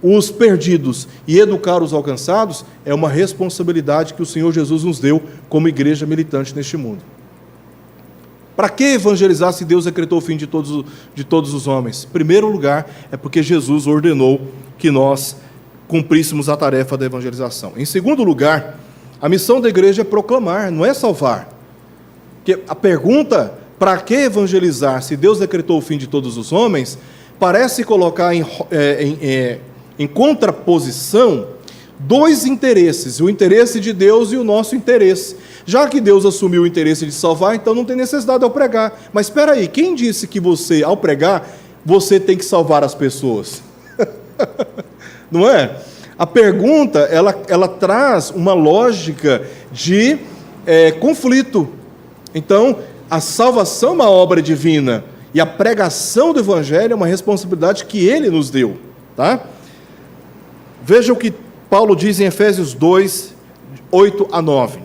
os perdidos e educar os alcançados é uma responsabilidade que o Senhor Jesus nos deu como igreja militante neste mundo. Para que evangelizar se Deus decretou o fim de todos os homens? Em primeiro lugar, é porque Jesus ordenou que nós cumpríssemos a tarefa da evangelização. Em segundo lugar, a missão da igreja é proclamar, não é salvar. Porque a pergunta, para que evangelizar se Deus decretou o fim de todos os homens, parece colocar em contraposição dois interesses, o interesse de Deus e o nosso interesse. Já que Deus assumiu o interesse de salvar, então não tem necessidade de eu pregar. Mas espera aí, quem disse que você, ao pregar, você tem que salvar as pessoas? Não é? A pergunta, ela traz uma lógica de conflito. Então, a salvação é uma obra divina e a pregação do Evangelho é uma responsabilidade que Ele nos deu. Tá? Veja o que Paulo diz em Efésios 2, 8 a 9.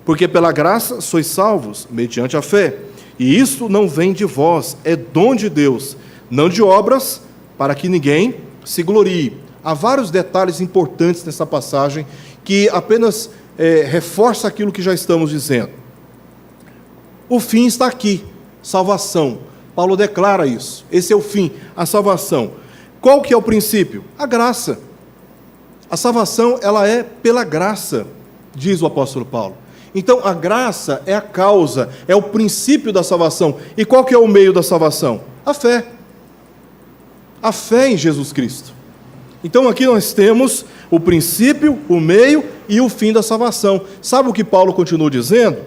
Porque pela graça sois salvos, mediante a fé, e isso não vem de vós, é dom de Deus, não de obras, para que ninguém se glorie. Há vários detalhes importantes nessa passagem que apenas reforça aquilo que já estamos dizendo. o fim está aqui, salvação. Paulo declara isso. Esse é o fim, a salvação. Qual que é o princípio? A graça. A salvação, ela é pela graça, diz o apóstolo Paulo. Então, a graça é a causa, é o princípio da salvação. E qual que é o meio da salvação? A fé. A fé em Jesus Cristo. Então, aqui nós temos o princípio, o meio e o fim da salvação. Sabe o que Paulo continua dizendo?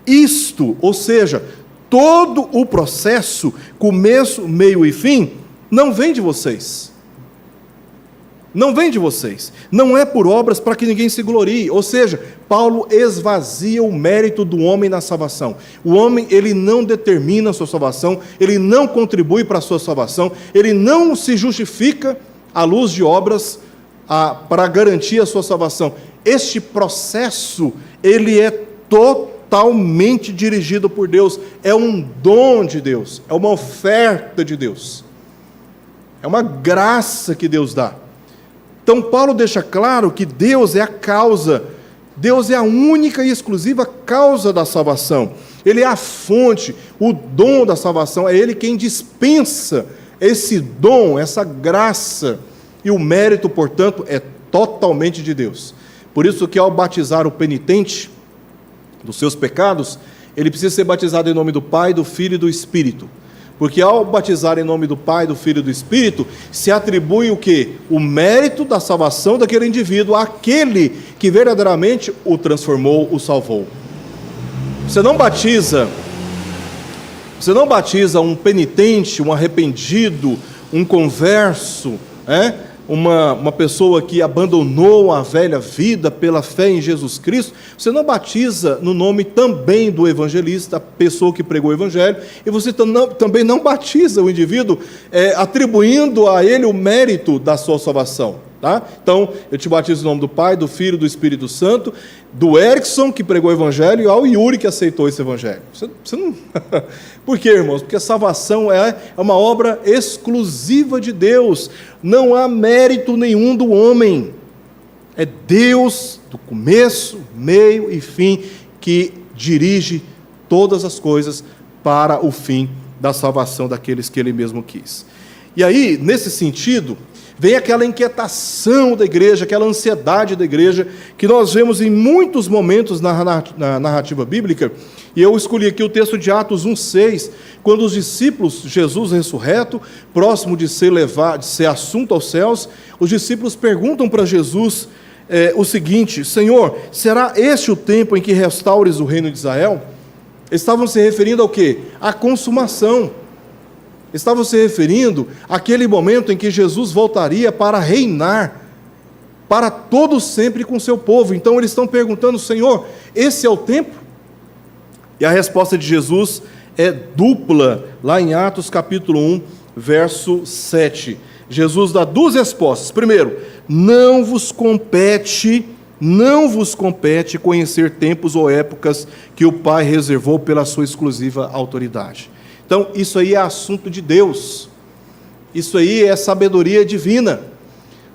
Isto, ou seja, todo o processo, começo, meio e fim, não vem de vocês. Não vem de vocês. Não é por obras para que ninguém se glorie. Ou seja, Paulo esvazia o mérito do homem na salvação. O homem, ele não determina a sua salvação, ele não contribui para a sua salvação, ele não se justifica à luz de obras para garantir a sua salvação. Este processo, ele é totalmente dirigido por Deus. É um dom de Deus, é uma oferta de Deus. É uma graça que Deus dá. Então, Paulo deixa claro que Deus é a causa, Deus é a única e exclusiva causa da salvação. Ele é a fonte, o dom da salvação, é Ele quem dispensa esse dom, essa graça. E o mérito, portanto, é totalmente de Deus. Por isso que ao batizar o penitente dos seus pecados, ele precisa ser batizado em nome do Pai, do Filho e do Espírito. Porque ao batizar em nome do Pai, do Filho e do Espírito, se atribui o quê? O mérito da salvação daquele indivíduo àquele que verdadeiramente o transformou, o salvou. Você não batiza um penitente, um arrependido, um converso, uma pessoa que abandonou a velha vida pela fé em Jesus Cristo. Você não batiza no nome também do evangelista, a pessoa que pregou o evangelho, e você também não batiza o indivíduo atribuindo a ele o mérito da sua salvação. Tá? Então, eu te batizo no nome do Pai, do Filho e do Espírito Santo, do Erickson, que pregou o Evangelho, e ao Yuri, que aceitou esse Evangelho. Você não... Por quê, irmãos? Porque a salvação é uma obra exclusiva de Deus. Não há mérito nenhum do homem. É Deus, do começo, meio e fim, que dirige todas as coisas para o fim da salvação daqueles que Ele mesmo quis. E aí, nesse sentido, vem aquela inquietação da igreja, aquela ansiedade da igreja, que nós vemos em muitos momentos na narrativa bíblica, e eu escolhi aqui o texto de Atos 1,6, quando os discípulos, Jesus ressurreto, próximo de ser assunto aos céus, os discípulos perguntam para Jesus o seguinte: Senhor, será este o tempo em que restaures o reino de Israel? Estavam se referindo ao quê? À consumação. Estavam se referindo àquele momento em que Jesus voltaria para reinar para todo sempre com o seu povo. Então eles estão perguntando: Senhor, esse é o tempo? E a resposta de Jesus é dupla, lá em Atos capítulo 1, verso 7. Jesus dá duas respostas. Primeiro, não vos compete conhecer tempos ou épocas que o Pai reservou pela sua exclusiva autoridade. Então, isso aí é assunto de Deus, isso aí é sabedoria divina.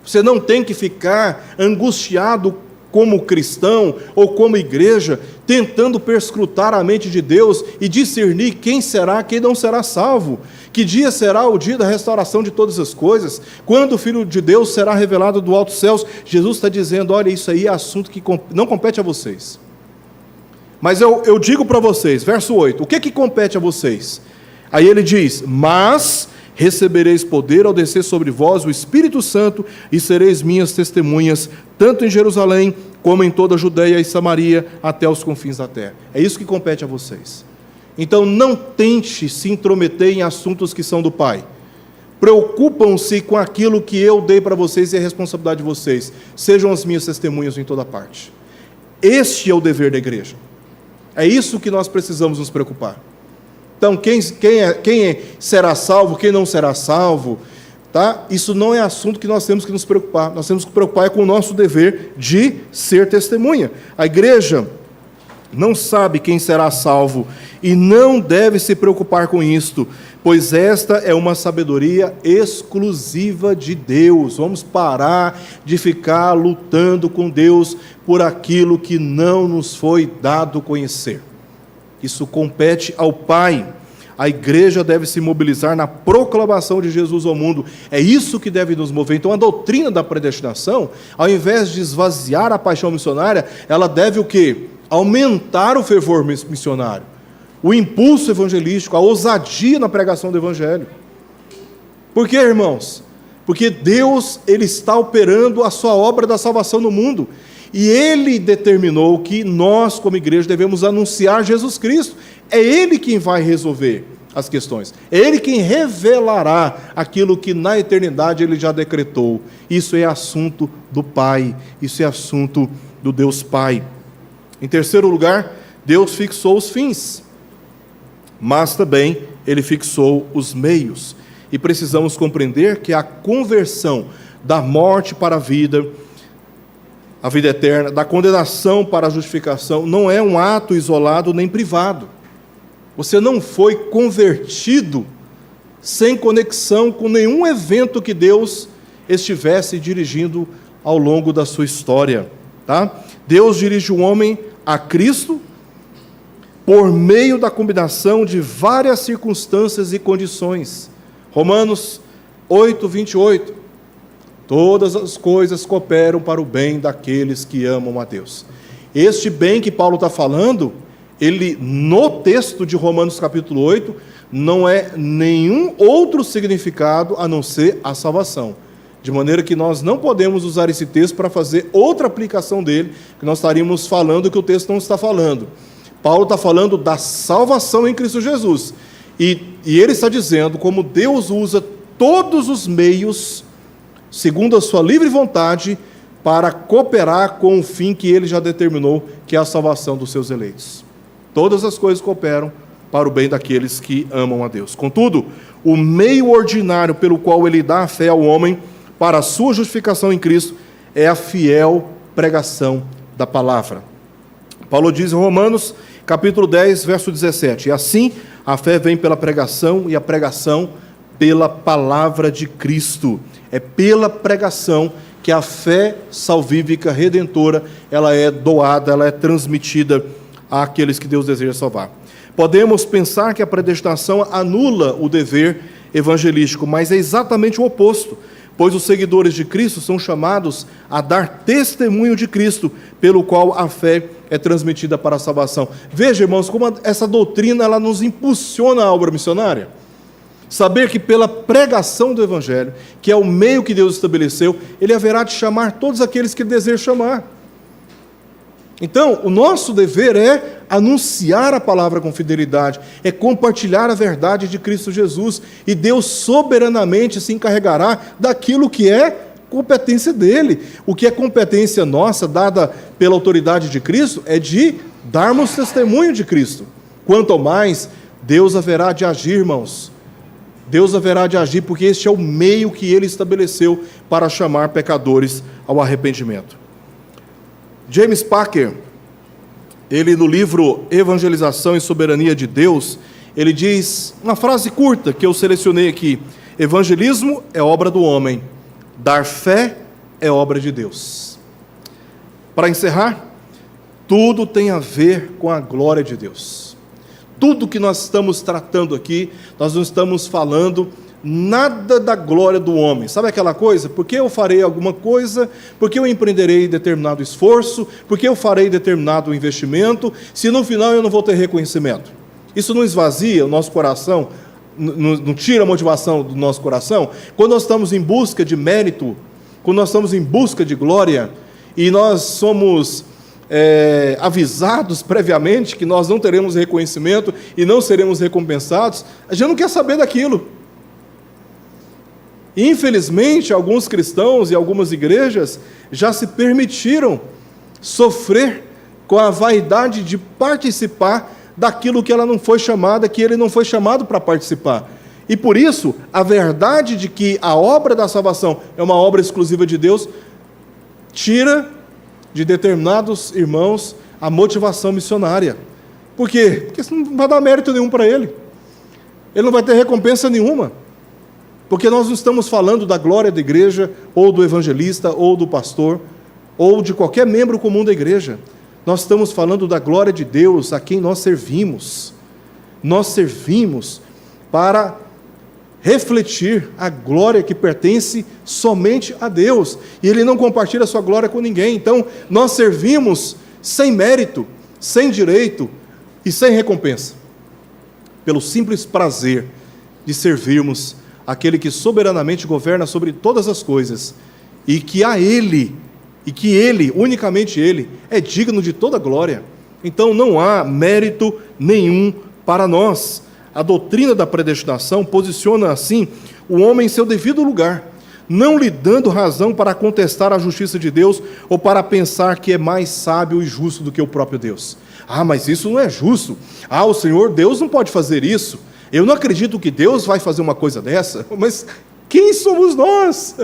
Você não tem que ficar angustiado como cristão ou como igreja, tentando perscrutar a mente de Deus e discernir quem será, quem não será salvo. Que dia será o dia da restauração de todas as coisas? Quando o Filho de Deus será revelado do alto céus? Jesus está dizendo: olha, isso aí é assunto que não compete a vocês. Mas eu digo para vocês, verso 8, o que compete a vocês? Aí ele diz: mas recebereis poder ao descer sobre vós o Espírito Santo, e sereis minhas testemunhas, tanto em Jerusalém, como em toda a Judeia e Samaria, até os confins da terra. É isso que compete a vocês. Então não tente se intrometer em assuntos que são do Pai. Preocupam-se com aquilo que eu dei para vocês e a responsabilidade de vocês. Sejam as minhas testemunhas em toda parte. Este é o dever da igreja. É isso que nós precisamos nos preocupar. Então, quem será salvo, quem não será salvo, tá? Isso não é assunto que nós temos que nos preocupar. Nós temos que preocupar com o nosso dever de ser testemunha. A igreja não sabe quem será salvo e não deve se preocupar com isto, pois esta é uma sabedoria exclusiva de Deus. Vamos parar de ficar lutando com Deus por aquilo que não nos foi dado conhecer. Isso compete ao Pai. A igreja deve se mobilizar na proclamação de Jesus ao mundo. É isso que deve nos mover. Então, a doutrina da predestinação, ao invés de esvaziar a paixão missionária, ela deve o quê? Aumentar o fervor missionário, o impulso evangelístico, a ousadia na pregação do evangelho. Por quê, irmãos? Porque Deus, Ele está operando a sua obra da salvação no mundo. E Ele determinou que nós, como igreja, devemos anunciar Jesus Cristo. É Ele quem vai resolver as questões. É Ele quem revelará aquilo que na eternidade Ele já decretou. Isso é assunto do Pai. Isso é assunto do Deus Pai. Em terceiro lugar, Deus fixou os fins, mas também Ele fixou os meios. E precisamos compreender que a conversão da morte para a vida eterna, da condenação para a justificação, não é um ato isolado nem privado. Você não foi convertido sem conexão com nenhum evento que Deus estivesse dirigindo ao longo da sua história. Tá? Deus dirige o homem a Cristo por meio da combinação de várias circunstâncias e condições. Romanos 8, 28. Todas as coisas cooperam para o bem daqueles que amam a Deus. Este bem que Paulo está falando, ele, no texto de Romanos capítulo 8, não é nenhum outro significado a não ser a salvação. De maneira que nós não podemos usar esse texto para fazer outra aplicação dele, que nós estaríamos falando que o texto não está falando. Paulo está falando da salvação em Cristo Jesus. E ele está dizendo como Deus usa todos os meios, segundo a sua livre vontade, para cooperar com o fim que ele já determinou, que é a salvação dos seus eleitos. Todas as coisas cooperam para o bem daqueles que amam a Deus. Contudo, o meio ordinário pelo qual ele dá a fé ao homem para a sua justificação em Cristo é a fiel pregação da palavra. Paulo diz em Romanos, capítulo 10, verso 17, e assim a fé vem pela pregação e a pregação pela palavra de Cristo. É pela pregação que a fé salvífica, redentora, ela é doada, ela é transmitida àqueles que Deus deseja salvar. Podemos pensar que a predestinação anula o dever evangelístico, mas é exatamente o oposto, pois os seguidores de Cristo são chamados a dar testemunho de Cristo, pelo qual a fé é transmitida para a salvação. Veja, irmãos, como essa doutrina ela nos impulsiona a obra missionária. Saber que pela pregação do Evangelho, que é o meio que Deus estabeleceu, Ele haverá de chamar todos aqueles que Ele deseja chamar. Então, o nosso dever é anunciar a palavra com fidelidade, é compartilhar a verdade de Cristo Jesus, e Deus soberanamente se encarregará daquilo que é competência dEle. O que é competência nossa, dada pela autoridade de Cristo, é de darmos testemunho de Cristo. Quanto ao mais, Deus haverá de agir, irmãos. Deus haverá de agir, porque este é o meio que Ele estabeleceu para chamar pecadores ao arrependimento. James Packer, ele no livro Evangelização e Soberania de Deus, ele diz uma frase curta que eu selecionei aqui: evangelismo é obra do homem, dar fé é obra de Deus. Para encerrar, tudo tem a ver com a glória de Deus. Tudo que nós estamos tratando aqui, nós não estamos falando nada da glória do homem. Sabe aquela coisa? Porque eu farei alguma coisa, porque eu empreenderei determinado esforço, porque eu farei determinado investimento, se no final eu não vou ter reconhecimento. Isso não esvazia o nosso coração, não tira a motivação do nosso coração? Quando nós estamos em busca de mérito, quando nós estamos em busca de glória, e nós somos avisados previamente que nós não teremos reconhecimento e não seremos recompensados, a gente não quer saber daquilo. Infelizmente, alguns cristãos e algumas igrejas já se permitiram sofrer com a vaidade de participar daquilo que ela não foi chamada, que ele não foi chamado para participar. E por isso, a verdade de que a obra da salvação é uma obra exclusiva de Deus, tira de determinados irmãos a motivação missionária. Por quê? Porque isso não vai dar mérito nenhum para ele. Ele não vai ter recompensa nenhuma. Porque nós não estamos falando da glória da igreja, ou do evangelista, ou do pastor, ou de qualquer membro comum da igreja. nós estamos falando da glória de Deus a quem nós servimos. Nós servimos para refletir a glória que pertence somente a Deus, e Ele não compartilha a sua glória com ninguém. Então, nós servimos sem mérito, sem direito e sem recompensa, pelo simples prazer de servirmos aquele que soberanamente governa sobre todas as coisas, e que Ele, unicamente Ele, é digno de toda glória. Então não há mérito nenhum para nós. A doutrina da predestinação posiciona assim o homem em seu devido lugar, não lhe dando razão para contestar a justiça de Deus ou para pensar que é mais sábio e justo do que o próprio Deus. Ah, mas isso não é justo. Ah, o Senhor Deus não pode fazer isso. Eu não acredito que Deus vai fazer uma coisa dessa. Mas quem somos nós?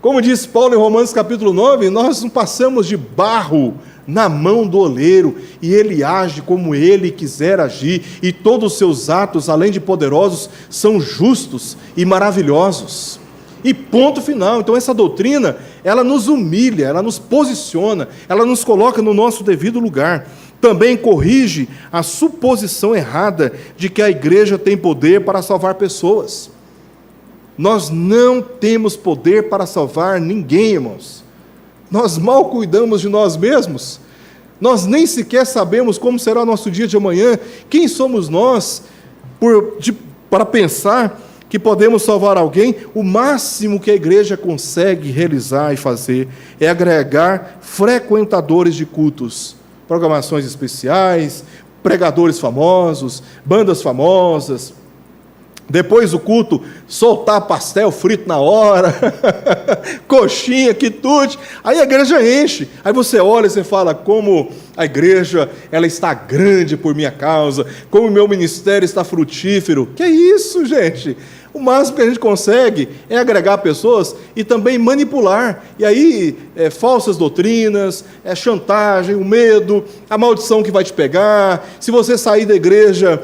Como diz Paulo em Romanos capítulo 9, nós não passamos de barro na mão do oleiro, e ele age como ele quiser agir, e todos os seus atos, além de poderosos, são justos e maravilhosos. E ponto final. Então essa doutrina, ela nos humilha, ela nos posiciona, ela nos coloca no nosso devido lugar. Também corrige a suposição errada de que a igreja tem poder para salvar pessoas. Nós não temos poder para salvar ninguém, irmãos. Nós mal cuidamos de nós mesmos. Nós nem sequer sabemos como será o nosso dia de amanhã. Quem somos nós para pensar que podemos salvar alguém? O máximo que a igreja consegue realizar e fazer é agregar frequentadores de cultos, programações especiais, pregadores famosos, bandas famosas. Depois do culto, soltar pastel frito na hora, coxinha, quitute, aí a igreja enche. Aí você olha e você fala, como a igreja ela está grande por minha causa, como o meu ministério está frutífero. Que é isso, gente? O máximo que a gente consegue é agregar pessoas e também manipular. E aí, falsas doutrinas, chantagem, o medo, a maldição que vai te pegar. Se você sair da igreja,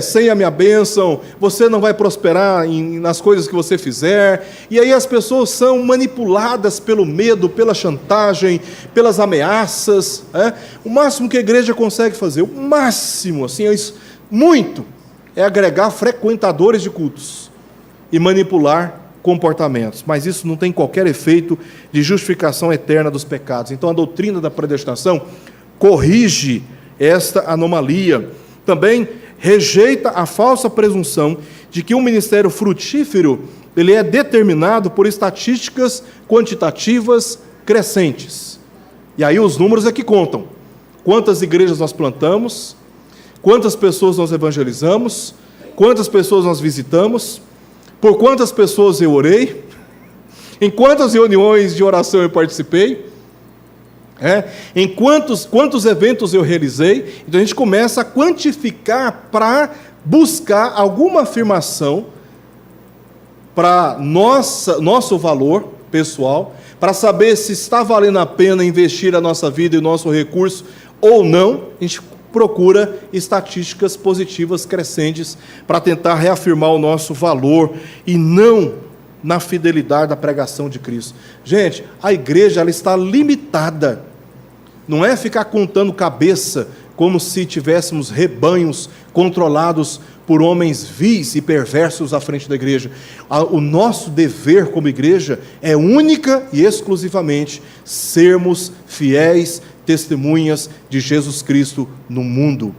sem a minha bênção, você não vai prosperar nas coisas que você fizer. E aí as pessoas são manipuladas pelo medo, pela chantagem, pelas ameaças. O máximo que a igreja consegue fazer, o máximo, assim, muito, é agregar frequentadores de cultos e manipular comportamentos, mas isso não tem qualquer efeito de justificação eterna dos pecados. Então a doutrina da predestinação corrige esta anomalia. Também rejeita a falsa presunção de que um ministério frutífero ele é determinado por estatísticas quantitativas crescentes. E aí os números é que contam. Quantas igrejas nós plantamos, quantas pessoas nós evangelizamos, quantas pessoas nós visitamos, por quantas pessoas eu orei, em quantas reuniões de oração eu participei, em quantos eventos eu realizei. Então a gente começa a quantificar para buscar alguma afirmação para nosso valor pessoal, para saber se está valendo a pena investir a nossa vida e o nosso recurso ou não. A gente procura estatísticas positivas crescentes para tentar reafirmar o nosso valor e não na fidelidade da pregação de Cristo. Gente, a igreja ela está limitada. Não é ficar contando cabeça como se tivéssemos rebanhos controlados por homens vis e perversos à frente da igreja. O nosso dever como igreja é única e exclusivamente sermos fiéis testemunhas de Jesus Cristo no mundo.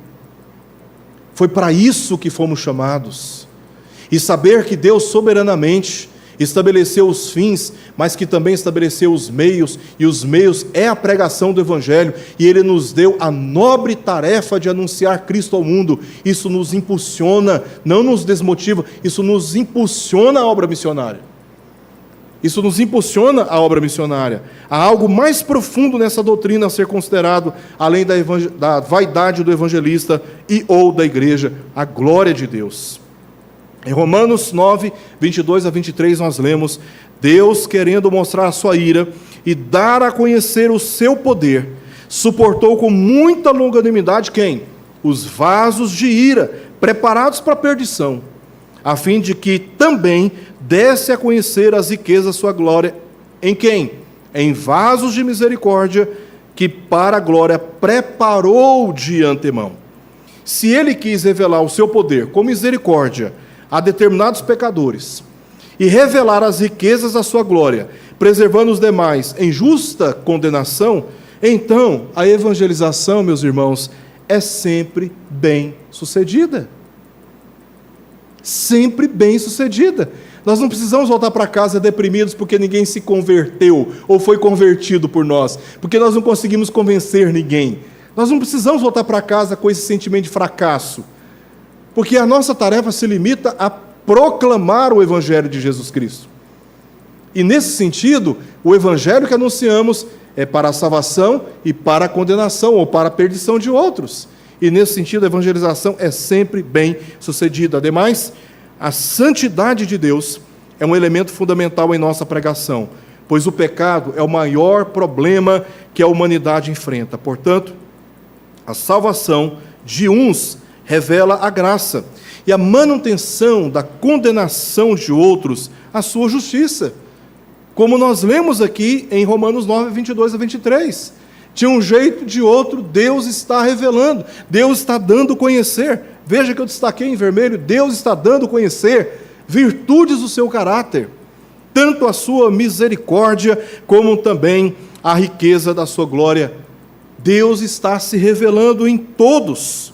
Foi para isso que fomos chamados. E saber que Deus soberanamente estabeleceu os fins, mas que também estabeleceu os meios, e os meios é a pregação do Evangelho, e Ele nos deu a nobre tarefa de anunciar Cristo ao mundo. Isso nos impulsiona, não nos desmotiva, isso nos impulsiona a obra missionária. Isso nos impulsiona a obra missionária. Há algo mais profundo nessa doutrina a ser considerado, além da vaidade do evangelista e ou da igreja, a glória de Deus. Em Romanos 9, 22 a 23, nós lemos: Deus, querendo mostrar a sua ira e dar a conhecer o seu poder, suportou com muita longanimidade quem? Os vasos de ira, preparados para a perdição, a fim de que também desse a conhecer as riquezas da sua glória. Em quem? Em vasos de misericórdia, que para a glória preparou de antemão. Se ele quis revelar o seu poder com misericórdia a determinados pecadores e revelar as riquezas da sua glória, preservando os demais em justa condenação, então a evangelização, meus irmãos, é sempre bem sucedida. Sempre bem sucedida. Nós não precisamos voltar para casa deprimidos porque ninguém se converteu ou foi convertido por nós, porque nós não conseguimos convencer ninguém. Nós não precisamos voltar para casa com esse sentimento de fracasso, porque a nossa tarefa se limita a proclamar o Evangelho de Jesus Cristo. E nesse sentido, o Evangelho que anunciamos é para a salvação e para a condenação ou para a perdição de outros. E nesse sentido, a evangelização é sempre bem sucedida. Ademais, a santidade de Deus é um elemento fundamental em nossa pregação, pois o pecado é o maior problema que a humanidade enfrenta. Portanto, a salvação de uns revela a graça, e a manutenção da condenação de outros, a sua justiça. Como nós lemos aqui em Romanos 9, 22 a 23. De um jeito ou de outro, Deus está revelando, Deus está dando a conhecer. Veja que eu destaquei em vermelho, Deus está dando a conhecer virtudes do seu caráter, tanto a sua misericórdia, como também a riqueza da sua glória. Deus está se revelando em todos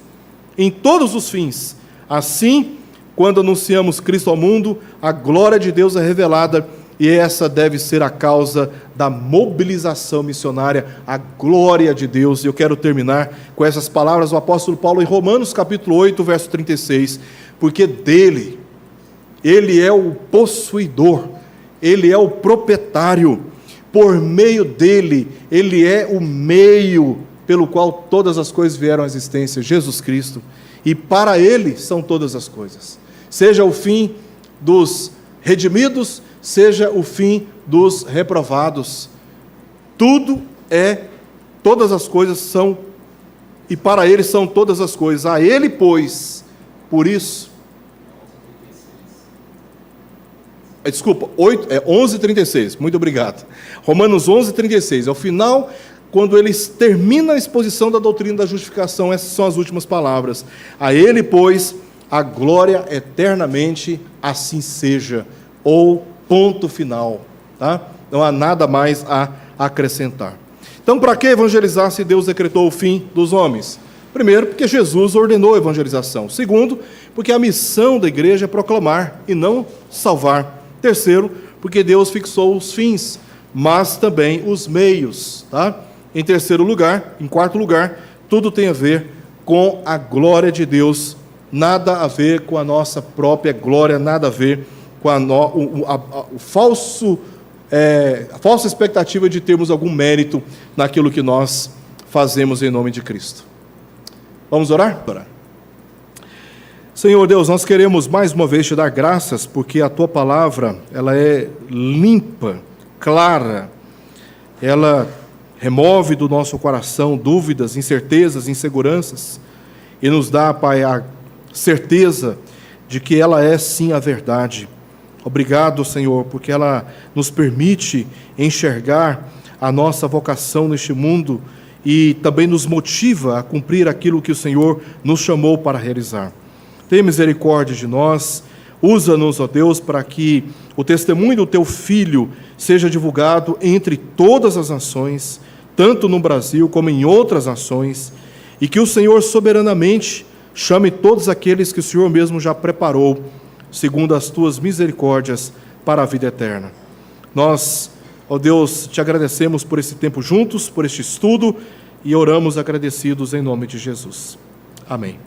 os fins. Assim, quando anunciamos Cristo ao mundo, a glória de Deus é revelada, e essa deve ser a causa da mobilização missionária, a glória de Deus. E eu quero terminar com essas palavras do apóstolo Paulo em Romanos capítulo 8, verso 36, porque dele, ele é o possuidor, ele é o proprietário, por meio dele, ele é o meio pelo qual todas as coisas vieram à existência, Jesus Cristo, e para ele são todas as coisas, seja o fim dos redimidos, seja o fim dos reprovados. Todas as coisas são, e para ele são todas as coisas. A ele, pois, por isso... Desculpa, 11:36, muito obrigado. Romanos 11:36, ao final, quando eles terminam a exposição da doutrina da justificação, essas são as últimas palavras. A ele, pois, a glória eternamente, assim seja, ou ponto final, tá? Não há nada mais a acrescentar. Então, para que evangelizar se Deus decretou o fim dos homens? Primeiro, porque Jesus ordenou a evangelização. Segundo, porque a missão da igreja é proclamar e não salvar. Terceiro, porque Deus fixou os fins, mas também os meios, tá? Em quarto lugar, tudo tem a ver com a glória de Deus, nada a ver com a nossa própria glória, nada a ver com a falsa expectativa de termos algum mérito naquilo que nós fazemos em nome de Cristo. Vamos orar? Senhor Deus, nós queremos mais uma vez te dar graças, porque a tua palavra, ela é limpa, clara, ela remove do nosso coração dúvidas, incertezas, inseguranças, e nos dá, Pai, a certeza de que ela é sim a verdade. Obrigado, Senhor, porque ela nos permite enxergar a nossa vocação neste mundo e também nos motiva a cumprir aquilo que o Senhor nos chamou para realizar. Tenha misericórdia de nós, usa-nos, ó Deus, para que o testemunho do Teu Filho seja divulgado entre todas as nações, tanto no Brasil como em outras nações, e que o Senhor soberanamente chame todos aqueles que o Senhor mesmo já preparou, segundo as Tuas misericórdias, para a vida eterna. Nós, ó Deus, te agradecemos por esse tempo juntos, por este estudo, e oramos agradecidos em nome de Jesus. Amém.